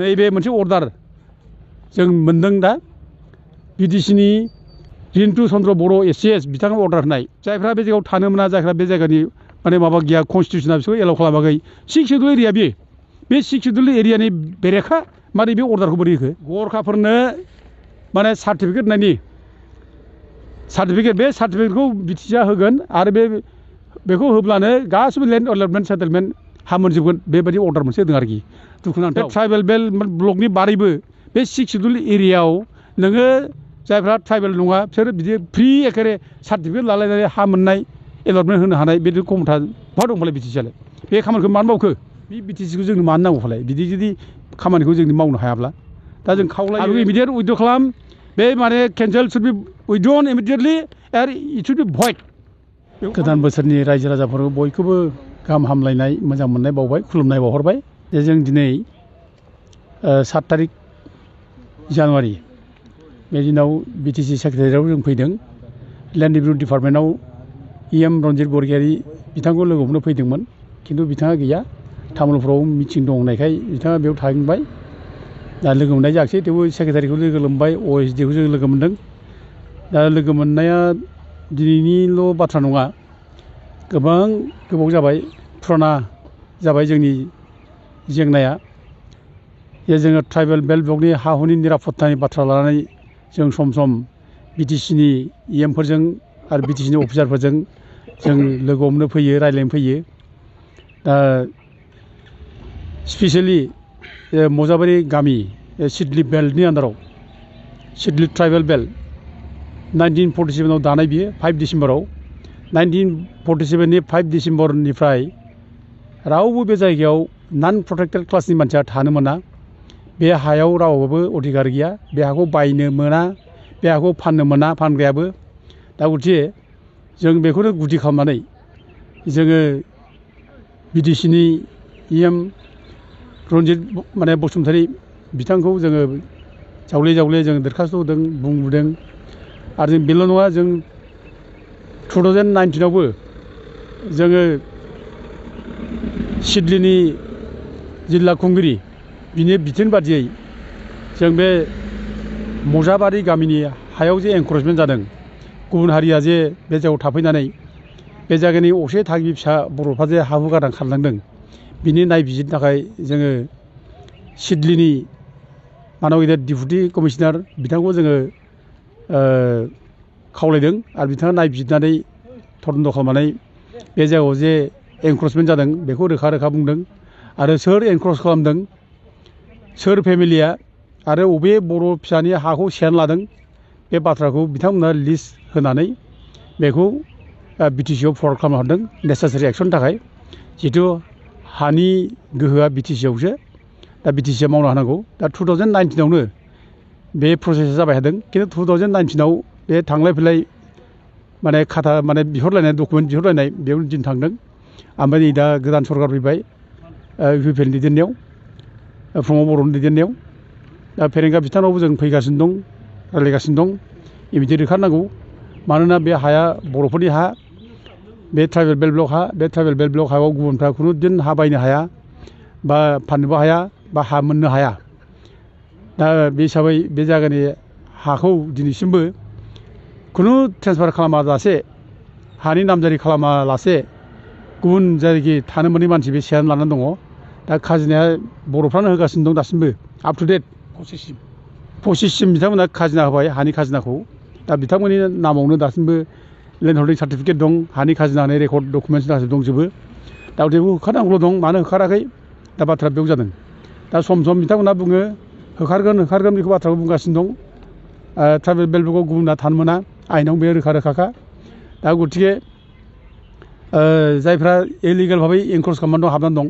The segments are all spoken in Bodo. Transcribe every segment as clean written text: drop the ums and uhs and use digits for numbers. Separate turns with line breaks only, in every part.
नैबे मोनसे अर्डार जों मोनदों दा बिटिसिनि रिन्टु चन्द्र बर' एसिएस बिथाङा अर्डार होनाय जायफ्रा बे जायगायाव थानो मोना जायफ्रा बे जायगानि माने माबा गैया कन्स्टिटिउसना बिसोरखौ एलाउ खालामाखै 6 शेड्युल एरिया बे 6 शेड्युल एरियानि बेरेखा मारै बे अर्डारखौ बोरै होखो गरखाफोरनो माने सार्टिफिकेट होनायनि सार्टिफिकेट बे सार्टिफिकेटखौ बिटिसिआ होगोन आरो बेखौ होब्लानो गासिबो लेन्ड डेभेलपमेन्ट सेटेलमेन्ट हा मोनजोबगोन बेबायदि अर्डार मोनसे होदों आरोखि दुखुनांथाव ट्राइबेल बेल्ट ब्लकनि बारैबो बे 6 शेड्युल एरियायाव नोङो जायफ्रा ट्राइबेल नङा बिसोर बिदि फ्रि एखेबारे सार्टिफिकेट लालायनानै हा मोननाय एलटमेन्ट होनो हानाय बिदि खमथा बहा दं फालाय बिटिसिआलाय बे खामानिखौ मानो मावखो बे बिटिसिखौ जोंनो मानो नांगौ फालाय बिदि जुदि खामानिखौ जों मावनो हायाब्ला दा जों खावलायो आरो इमिडियेट उइथड्र खालाम बे माने केन्सेल शुड बि उइथड्रन इमिडियेटलि आरो इट शुड बि भइड गोदान बोसोरनि रायजो राजाफोरखौ बयखौबो गाहाम हामलायनाय मोजां मोननाय बावबाय खुलुमनाय बावहरबाय जे जों दिनै 7 तारिख जानुवारि बे दिनाव बिटिसि सेक्रेटारियाव जों फैदों लेन्ड रिभिनिउ डिपार्टमेन्टआव EM रन्जित बरगयारी बिथांखौ लोगो हमनो फैदोंमोन खिन्थु बिथाङा गैया तामुलपुराव मिटिं दं होननायखाय बिथाङा बेयाव थांबाय दा लोगो मोननाय जायाखिसै थेवबो सेक्रेटारिखौ लोगो मोनबाय OSD खौ जों लोगो मोनदों दा लोगो मोननाया दिनैनिल' बाथ्रा नङा गोबां गोबाव जाबाय फुराना जाबाय जोंनि जेंनाया जे जोङो ट्राइबेल बेल्ट ब्लकनि हा हुनि निरापत्तानि बाथ्रा लानानै जों सम सम बिटिसिनि EM फोरजों आरो बिटिसिनि अफिसारफोरजों जों लोगो हमनो फैयो रायज्लायनो फैयो दा स्पेसियेलि मजाबारि गामि सिडली बेल्टनि आन्दाराव सिडली ट्राइबेल बेल्ट 1947 आव दानाय बियो 5 डिसेम्बराव 1947 नि 5 डिसेम्बरनिफ्राय रावबो बे जायगायाव नन प्रटेक्टेड क्लासनि मानसिया थानो मोना बे हायाव रावबो अधिकार गैया बे हाखौ बायनो मोना बे हाखौ फाननो मोना फानग्रायाबो दा गथिखे जों बेखौनो गुदि खालामनानै जोङो बिटिसिनि EM रन्जित माने बसुमतारी बिथांखौ जोङो जावले जों दरखास्त होदों बुंबोदों आरो जों बेल' नङा जों 2019 आवबो जोङो सिडलीनि जिल्ला खुंगिरि बिनि बिथोन बादियै जों बे मजाबारि गामिनि हायाव जे एनक्रचमेन्ट जादों गुबुन हारिया जे बे जायगायाव थाफैनानै बे जायगानि असे थागिबि फिसा बर'फ्रा जे हा हु गारनानै खारलांदों बिनि नायबिजिरनो थाखाय जोङो सिडलीनि मानव गेदेर डिपुटि कमिशनार बिथांखौ जोङो खावलायदों आरो बिथाङा नायबिजिरनानै तदन्त खालामनानै बे जायगायाव जे एनक्रचमेन्ट जादों बेखौ रोखा बुंदों आरो सोर एनक्रच खालामदों सोर फेमिलिया आरो अबे बर' फिसानि हाखौ सेनानै लादों बे बाथ्राखौ बिथांमोना लिस्ट होनानै बेखौ बिटिसिआव फरवार्ड खालामना हरदों नेसेसारि एक्सननि थाखाय जिहेथु हानि गोहोआ बिटिसिआवसो दा बिटिसिआ मावनो हानांगौ दा 2019 आवनो बे प्रसेसा जाबाय थादों खिन्थु 2019 आव बे थांलाय फैलाय माने खाथा माने बिहरलायनाय डकुमेन्ट बिहरलायनाय बेयाव दिन थांदों ओमफ्राय नै दा गोदान सरकार फैबाय UPN दैदेननायाव प्रमद बर'नि दैदेननायाव दा फेरेंगा बिथांनावबो जों फैगासिनो दं रायज्लायगासिनो दं इमिडियेट होखारनांगौ मानोना बे हाया बर'फोरनि हा बे ट्राइबेल बेल्ट ब्लक हा बे ट्राइबेल बेल्ट ब्लक हायाव गुबुनफ्रा खुनु दिन हा बायनो हाया बा फाननोबो हाया बा हा मोननो हाया दा बे हिसाबै बे जायगानि हाखौ दिनैसिमबो खुनु ट्रेन्सफार खालामालासे हानि नामजारि खालामालासे गुबुन जायगानि थानो मोनै मानसि बे सेनानै लानानै दङ दा खाजोनाया बर'फ्रानो होगासिनो दं दासिमबो आप टु डेट पसिससिम बिथांमोना खाजोना होबाय हानि खाजोनाखौ दा बिथांमोननि नामावनो दासिमबो लेन्ड हल्डिं सार्टिफिकेट दं हानि खाजोना होनाय रेकर्ड डकुमेन्टस गासिबो दंजोबो दा बेखौ होखारनांगौल' दं मानो होखाराखै दा बाथ्राया बेयाव जादों दा सम बिथांमोना बुङो होखारगोन बेखौ बाथ्राखौ बुंगासिनो दं ट्राइबेल बेल्ट ब्लकआव गुबुना थानो मोना आइनाव बे रोखाखा दा गथिखे जायफ्रा इलिगेल भाबै एनक्रच खालामनानै दं हाबनानै दं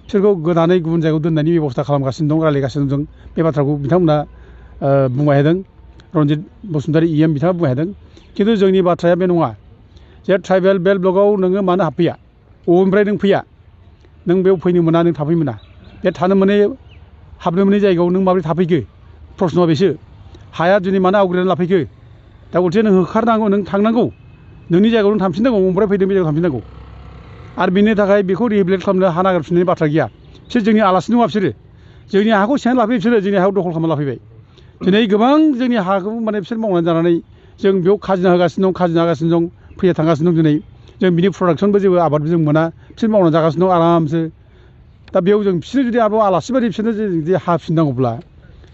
बिसोरखौ गोदानै गुबुन जायगायाव दोननायनि बेबस्था खालामगासिनो दं रायज्लायगासिनो दं बे बाथ्राखौ बिथांमोना बुंबाय थादों रन्जित बसुमतारी EM बिथाङा बुंबाय थादों खिन्थु जोंनि बाथ्राया बे नङा जे ट्राइबेल बेल्ट ब्लकआव नोङो मानो हाबफैया बबेनिफ्राय नों फैया नों बेयाव फैनो मोना नों थाफैनो मोना बे थानो मोनै हाबनो मोनै जायगायाव नों माबोरै थाफैखो प्रश्नआ बेसो हाया दिनै मानो आवग्रिनानै लाफैखो दा गथिखे नों होखारनांगौ नों थांनांगौ नोंनि जायगायाव नों थांफिननांगौ बबेनिफ्राय फैदों बे जायगायाव थांफिननांगौ आरो बेनि थाखाय बेखौ रिहेबिलिट खालामनो हा नागिरफिननायनि बाथ्रा गैया बिसोर जोंनि आलासि नङा बिसोरो जोंनि हाखौ सेनानै लाफैबाय बिसोरो जोंनि हायाव दखल खालामना लाफैबाय दिनै गोबां जोंनि हाखौ माने बिसोर मावनानै जानानै जों बेयाव खाजिना होगासिनो दं फैया थांगासिनो दं दिनै जों बिनि प्रडाक्सनबो जेबो आबादबो जों मोना बिसोर मावनानै जागासिनो दं आरामसो दा बेयाव जों बिसोरनो जुदि आरोबाव आलासि बायदि बिसोरनो जुदि हाफिननांगौब्ला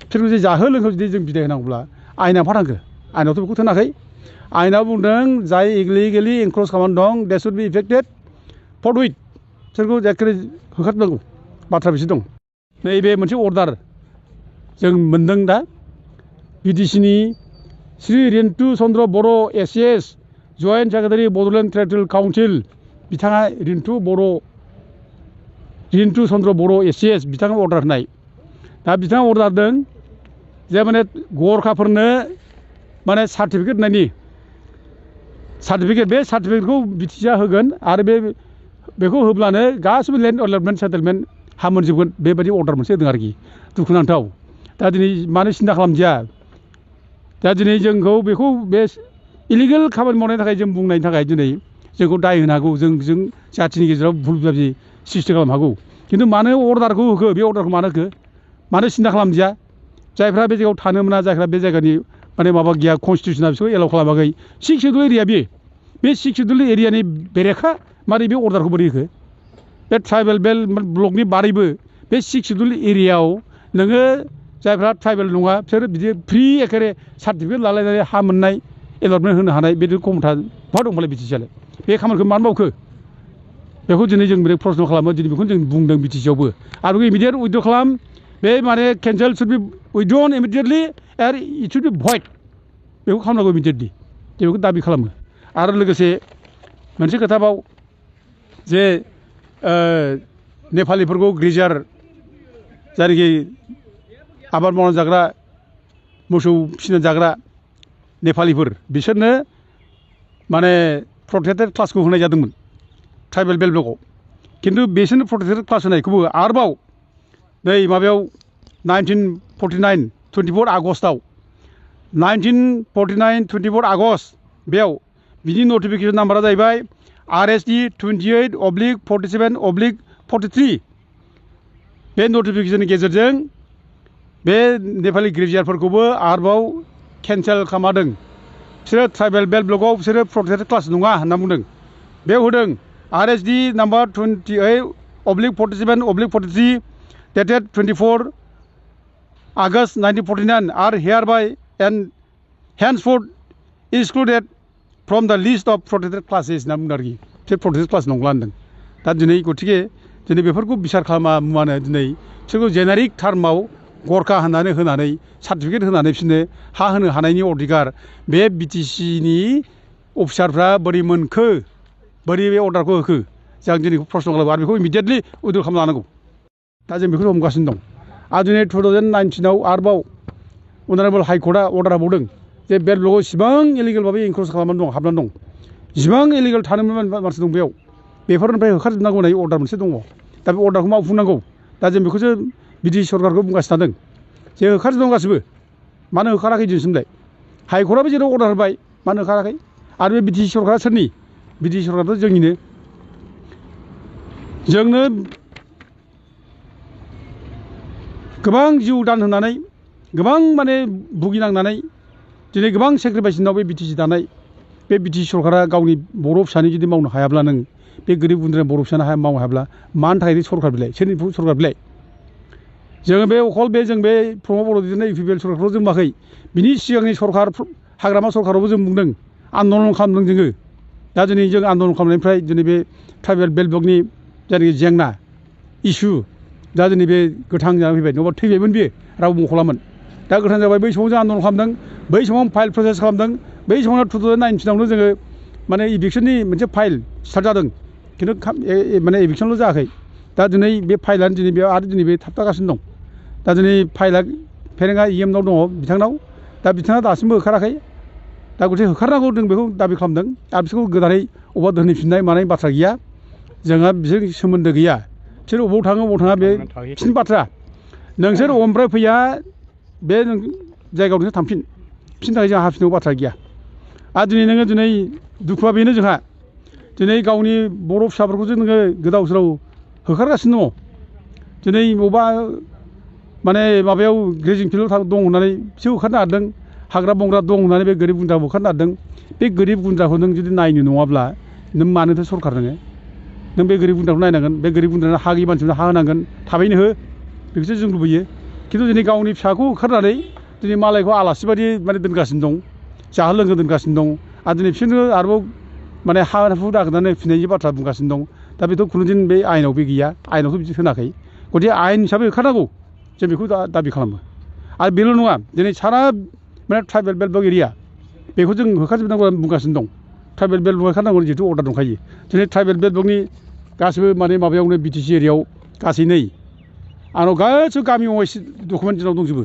बिसोरखौ जुदि जाहो लोंहो जुदि जों बिदाय होनांगौब्ला आयेना मा थांखो आयेनावथ' बेखौ थोनाखै आयेनाव बुंदों जाय इलिगेलि एनक्रच खालामनानै दं दे शुड बि इफेक्टेड फरथुइथ बिसोरखौ एखेबारे होखारनांगौ बाथ्रा बिसोर दं नैबे मोनसे अर्डार जों मोनदों दा बिटिसिनि Shri Rintu Chandra Boro' ACS joint secretary Bodoland territorial council बिथाङा रिन्टु चन्द्र बर' एसिएस बिथाङा अर्डार होनाय दा बिथाङा अर्डार होदों जे माने गरखाफोरनो माने सार्टिफिकेट होनायनि बे सार्टिफिकेटखौ बिटिसिआ होगोन आरो बेखौ होब्लानो गासिबो लेन्ड अलटमेन्ट सेटेलमेन्ट हा मोनजोबगोन बेबायदि अर्डार मोनसे होदों आरोखि दुखुनांथाव दा दिनै मानो सिन्था खालामदिया दा दिनै जोंखौ बेखौ बे इलिगेल खामानि मावनायनि थाखाय जों बुंनायनि थाखाय दिनै जोंखौ दाय होनो हागौ जों जाथिनि गेजेराव भुल बुजाबुजि सृष्टि खालामनो हागौ खिन्थु मानो अर्डारखौ होखो बे अर्डारखौ मानो होखो मानो सिन्था खालामदिया जायफ्रा बे जायगायाव थानो मोना जायफ्रा बे जायगानि माने माबा गैया कनस्टिटिउसना बिसोरखौ एलाउ खालामाखै 6 सिडुल एरिया बे 6 सिडुल एरियानि बेरेखा मारै बे अर्डारखौ बोरै होखो बे ट्राइबेल बेल्ट ब्लकनि बारैबो बे 6 सिडुल एरियायाव नोङो जायफ्रा ट्राइबेल नङा बिसोर बिदि फ्रि एखेबारे सार्टिफिकेट लालायनानै हा मोननाय एलटमेन्ट होनो हानाय बेदि क्षमता बहा दंबालाय बिटिसिआलाय बे खामानिखौ मानो मावखो बेखौ दिनै जों बिराद प्रश्न खालामो दिनै बेखौनो जों बुंदों बिटिसिआवबो आरो बेखौ इमिडियेट उइथड्र खालाम बे माने केन्सेल शुड बि उइथड्रन इमिडियेटलि आरो इट शुड बि भइड बेखौ खालामनांगौ इमिडियेटलि बेखौ दाबि खालामो आरो लोगोसे मोनसे खोथाबाव जे नेपालिफोरखौ ग्रेजार जायनाखि आबाद मावनानै जाग्रा मोसौ फिसिनानै जाग्रा नेपालिफोर बिसोरनो माने प्रटेक्टेड क्लासखौ होनाय जादोंमोन ट्राइबेल बेल्ट ब्लकआव खिन्थु बिसोरनो प्रटेक्टेड क्लास होनायखौबो आरोबाव नै माबायाव 1949-24 आगस्टआव 1949-24 आगस्ट बेयाव बिनि नटिफिकेसन नाम्बारा जाहैबाय RSD 28/47/43 बे नटिफिकेसननि गेजेरजों बे नेपालि ग्रेजुवेटफोरखौबो आरोबाव केन्सेल खालामदों बिसोरो ट्राइबेल बेल्ट ब्लकआव बिसोरो प्रटेक्टेड क्लास नङा होनना बुंदों बेयाव होदों RSD number 28/47/43 dated 24 August 1949 are hereby and henceforth excluded from the list of protected classes होनना बुंदों आरोखि बिसोर प्रटेक्टेड क्लास नंला होनदों दा दिनै गतिके दिनै बेफोरखौ बिसार खालामा मुवानो दिनै बिसोरखौ जेनेरिक टार्माव गरखा होनानै सार्टिफिकेट होनानै बिसोरनो हा होनो हानायनि अधिकार बे बिटिसिनि अफिसारफ्रा बोरै मोनखो बोरै बे अर्डारखौ होखो जों दिनै प्रश्न खालामो आरो बेखौ इमिडियेटलि उइथड्र खालामना लानांगौ दा जों बेखौ हमगासिनो दं आरो दिनै 2019आव आरोबाव अनारेबल हाइकर्टआ अर्डार होबावदों जे बेल्ट ब्लकआव इसिबां इलिगेल भाबै एनक्रच खालामनानै दं हाबनानै दं जिसिबां इलिगेल थानो मानसि दं बेयाव बेफोरनिफ्राय होखारजोबनांगौ होननाय अर्डार मोनसे दङ दा बे अर्डारखौ मावफुंनांगौ दा जों बेखौसो बिटिसि सरकारखौ बुंगासिनो थादों जे होखारजोबदों गासिबो मानो होखाराखै दिनैसिमलाय हाइकर्टआबो जेराव अर्डार होबाय मानो होखाराखै आरो बे बिटिसि सरकारा सोरनि बिटिसि सरकाराथ' जोंनिनो जोंनो गोबां जिउ दान होनानै गोबां माने भुगिनांनानै दिनै गोबां सेक्रिफाइसनाव बे बिटिसि दानाय बे बिटिसि सरकारा गावनि बर' फिसानि जुदि मावनो हायाब्ला नों बे गोरिब गुन्द्रा बर' फिसानो मावनो हायाब्ला मानि थाखाय सरकार बिलाइ सोरनि सरकार बिलाइ जोङो बे अखल बे जों बे प्रमद बर' दैदेननाय इउपिपिएल सरकारखौ जों बुङाखै बिनि सिगांनि सरकार हाग्रामा सरकारावबो जों बुंदों आन्दलन खालामदों जोङो दा दिनै जों आन्दलन खालामनायनिफ्राय दिनै बे ट्राइबेल बेल्ट ब्लकनि जायनाखि जेंना इसु दा दिनै बे गोथां जानानै फैबाय नङाबा थैबायमोन बेयो रावबो मख'लामोन दा गोथां जाबाय बै समाव जों आन्दलन खालामदों बै समाव फाइल प्रसेस खालामदों बै समाव 2019आवनो जोङो माने इभिक्सननि मोनसे फाइल स्टार्ट जादों खिन्थु माने इभिक्सनल' जायाखै दा दिनै बे फाइलानो दिनै बेयाव आरो दिनै बे थाबथागासिनो दं दा दिनै फाइला फेरेंगा EMनाव दङ बिथांनाव दा बिथाङा दासिमबो होखाराखै दा गथिखे होखारनांगौ जों बेखौ दाबि खालामदों आरो बिसोरखौ गोदानै अबेबा दोनहैफिननाय मानाय बाथ्रा गैया जोंहा बिसोर सोमोन्दो गैया बिसोर अबाव थाङो बे बिसोरनि बाथ्रा नोंसोर अबेनिफ्राय फैया बे जायगायाव नोंसोर थांफिन बिसोरनि थाखाय जोंहा हाफिननांगौ बाथ्रा गैया आरो दिनै दुखुआ बेनो जोंहा दिनै गावनि बर' फिसाफोरखौसो नोङो गोदाव सोराव होखारगासिनो दङ दिनै बबेबा माने माबायाव ग्रेजिं फिल्डआव दं होननानै बिसोर होखारनो हादों हाग्रा बंग्रा दं होननानै बे गोरिब गुन्द्राखौ होखारनो हादों बे गोरिब गुन्द्राखौ नों जुदि नायनो नङाब्ला नों मानोथो सरखार नों बे गोरिब गुन्द्राखौ नायनांगोन बे गोरिब गुन्द्रानो हा गैयि मानसिफोरनो हा होनांगोन थाबैनो हो बेखौसो जों लुबैयो खिन्थु दिनै गावनि फिसाखौ होखारनानै दिनै मालायखौ आलासि बायदि माने दोनगासिनो दं जाहो लोंहो दोनगासिनो दं आरो दिनै बिसोरनो आरोबाव माने हा हु दागोनानै फिनायनि बाथ्रा बुंगासिनो दं दा बेथ' खुनुदिन बे आयेनाव बे गैया आयेनावथ' बिदि होनाखै गथिखे आयेन हिसाबै होखारनांगौ जों बेखौ दाबि खालामो आरो बेल' नङा दिनै सारा माने ट्राइबेल बेल्ट एरिया बेखौ जों होखारजोबनांगौ बुंगासिनो दं ट्राइबेल बेल्ट होखारनांगौ जिहेतु अर्डार दंखायो दिनै ट्राइबेल बेल्टनि गासिबो माने माबायावनो बिटिसि एरियायाव गासै नै आंनाव गासिबो गामियाव डकुमेन्ट जोंनाव दंजोबो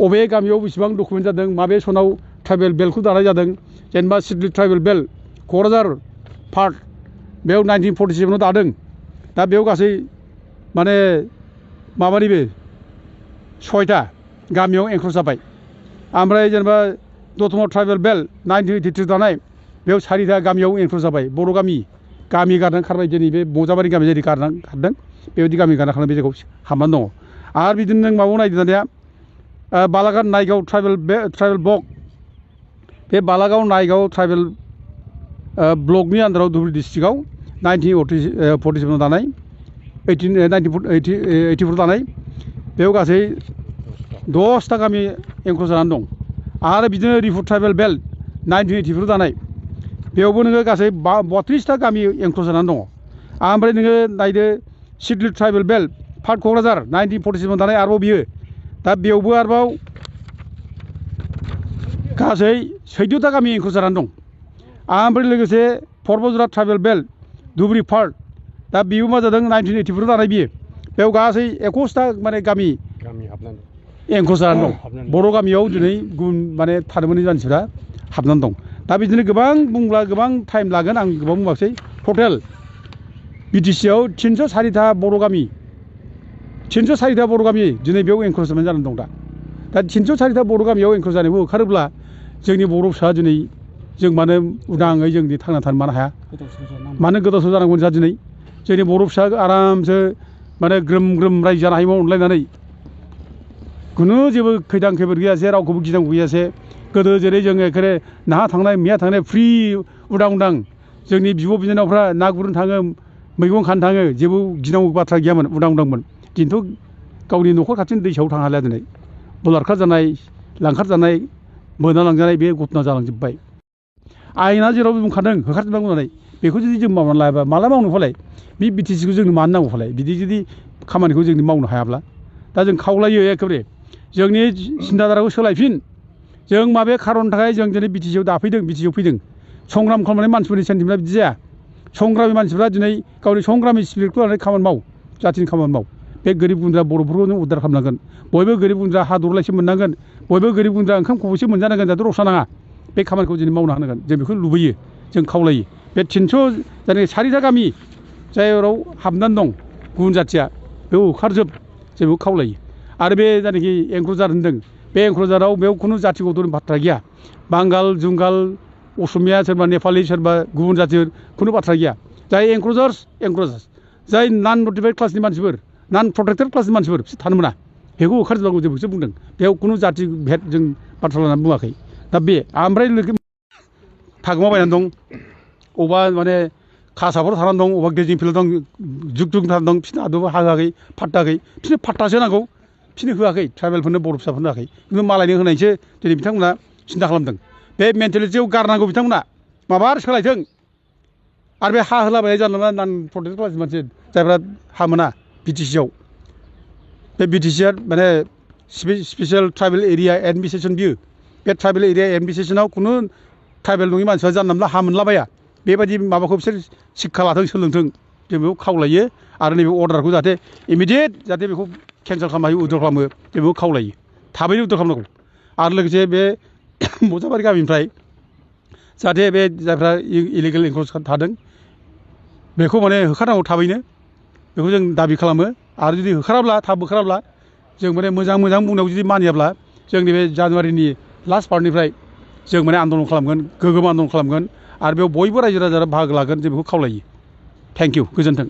अबे गामियाव बेसेबां डकुमेन्ट जादों माबे सनाव ट्राइबेल बेल्टखौ दानाय जादों जेनेबा Siddeley tribal belt Kokrajhar part बेयाव 1947आव दादों दा बेयाव गासै माने माबानिबो 6टा गामियाव एंख्रज जाबाय ओमफ्राय जेनेबा दतमा ट्राइबेल बेल्ट 1983 दानाय बेयाव 4टा गामियाव एंख्रज जाबाय बर' गामि गारनानै खारबाय दिनै बे बजाबारि गामि जेरै खारदों बेबायदि गामि गारना खारनाय बे जायगायाव हाबनानै दङ आरो बिदिनो नों माबायाव नायदों दानिया बालागाव नायगाव ट्राइबेल ब्लक बे बालागाव नायगाव ट्राइबेल ब्लकनि आन्दाराव धुबुरी डिस्ट्रिक्टआव 1947आव दानाय 1984 दानाय बेयाव गासै 10टा गामि एंख्रज जानानै दं आरो बिदिनो रिफु ट्राइबेल बेल्ट 1984 दानाय बेयावबो नोङो गासै 32टा गामि एंख्रज जानानै दङ ओमफ्राय नोङो नायदो Sidli tribal belt part Kokrajhar 1947आव दानाय आरोबाव बियो दा बेयावबो आरोबाव गासै 14टा गामि एंख्रज जानानै दं ओमफ्राय लोगोसे पर्बतझरा ट्राइबेल बेल्ट धुबुरी पार्ट दा बेबो मा जादों 1984 दानाय बियो बेयाव गासै 21टा माने गामि एंख्रज जानानै दं बर' गामियाव दिनै गुबुन माने थानो मोनै मानसिफ्रा हाबनानै दं दा बिदिनो गोबां बुंब्ला गोबां टाइम लागोन आं गोबां बुङाखै टटेल बिटिसिआव 304टा बर' गामि 304टा बर' गामि दिनै बेयाव एंख्रज जानानै दं दा 304टा बर' गामियाव एंख्रज जानायखौ होखारोब्ला जोंनि बर' फिसा दिनै जों मानो उदाङै जों थांना थानो मानो हाया मानो गोदाव सोराव जानांगौ जा दिनै जोंनि बर' फिसा आरामसो माने ग्रोम ग्रोम रायजो जानो हायोमोन अनलायनानै खुनु जेबो खैदां खैफोद गैयासे रावखौबो गिनांगौ गैयासे गोदो जेरै जोङो एखेबारे नाहा थांनाय मैया थांनाय फ्रि उदां जोंनि बिब' बिनानावफ्रा ना गुरनो थाङो मैगं खानो थाङो जेबो गिनांगौ बाथ्रा गैयामोन उदांमोन दिनैथ' गावनि न'खर खाथिनि दैसायाव थांनो हालिया दिनै बलात्कार जानाय लांखार जानाय बोना लांजानाय बे घटना जालांजोब्बाय आयेना जेराव बुंखादों होखारजोबनांगौ होननानै बेखौ जुदि जों मावनानै लायाबा माला मावनो फालाय बे बिटिसिखौ जोंनो मानो नांगौ फालाय बिदि जुदि खामानिखौ जों मावनो हायाब्ला दा जों खावलायो एखेबारे जोंनि सिन्ताधाराखौ सोलायफिन जों माबे खारननि थाखाय जों दिनै बिटिसिआव दाफैदों बिटिसिआव फैदों संग्राम खालामनाय मानसिफोरनि सेन्टिमेन्टआ बिदि जाया संग्रामि मानसिफ्रा दिनै गावनि संग्रामि स्पिरिटखौ लानानै खामानि माव जाथिनि खामानि माव बे गोरिब गुन्द्रा बर'फोरखौ नों उद्धार खालामनांगोन बयबो गोरिब गुन्द्रा हा दरलायसे मोननांगोन बयबो गोरिब गुन्द्रा ओंखाम खब'से मोनजानांगोन जाहाथे रसा नाङा बे खामानिखौ दिनै मावनो हानांगोन जों बेखौ लुबैयो जों खावलायो बे 300 जायनाखि 4टा गामि जायफोराव हाबनानै दं गुबुन जाथिया बेयाव होखारजोब जों बेखौ खावलायो आरो बे जायनाखि एंख्रजार होनदों बे एंख्रजाराव बेयाव खुनु जाथि गथ'नि बाथ्रा गैया बांगाल जुंगाल असमिया सोरबा नेपालि सोरबा गुबुन जाथि खुनु बाथ्रा गैया जाय एंख्रजार्स जाय नन नटिफाइड क्लासनि मानसिफोर नन प्रटेक्टेड क्लासनि मानसिफोर बिसोर थानो मोना बेखौ होखारजोबनांगौ जों बेखौसो बुंदों बेयाव खुनु जाथि भेद जों बाथ्रा लानानै बुङाखै दा बे ओमफ्राय थागोमा बायनानै दं अबा माने खासाफोराव थानानै दं अबा गेजिं फिल्डआव दं जुग जुग थानानै दं बिसोरनो आदबा हा होआखै फाट्टा होआखै बिसोरनो फाट्टासो नांगौ बिसोरनो होआखै ट्राइबेलफोरनो बर' फिसाफोरनो होआखै खिन्थु मालायनो होनायसो दिनै बिथांमोना सिन्था खालामदों बे मेन्टेलिटियाव गारनांगौ बिथांमोना माबा सोलायथों आरो बे हा होलाबायनाय जानला नन प्रटेक्टेड क्लासनि मानसि जायफ्रा हा मोना बिटिसिआव बे बिटिसिआ माने स्पेसियेल ट्राइबेल एरिया एडमिनिस्ट्रेसन बियो बे ट्राइबेल एरिया एडमिनिस्ट्रेसनाव खुनु ट्राइबेल नङि मानसिफ्रा जानला मोनला हा मोनलाबाया बेबायदि माबाखौ बिसोर शिक्षा लाथों सोलोंथों जों बेखौ खावलायो आरो नैबे अर्डारखौ जाहाथे इमिडियेट जाहाथे बेखौ केन्सेल खालामनो हायो उइद्र खालामो जों बेखौ खावलायो थाबैनो उइद्र खालामनांगौ आरो लोगोसे बे बजाबारि गामिनिफ्राय जाहाथे बे जायफ्रा इलिगेल एंख्रज थादों बेखौ माने होखारनांगौ थाबैनो बेखौ जों दाबि खालामो आरो जुदि थाब होखाराब्ला जों माने मोजां बुंनायाव जुदि मानियाब्ला जोंनि बे जानुवारिनि लास्ट पार्टनिफ्राय जों माने आन्दलन खालामगोन गोगोम आन्दलन खालामगोन आरो बेयाव बयबो रायजो राजाफ्रा बाहागो लागोन जों बेखौ खावलायो थेंक इउ गोजोन्थों।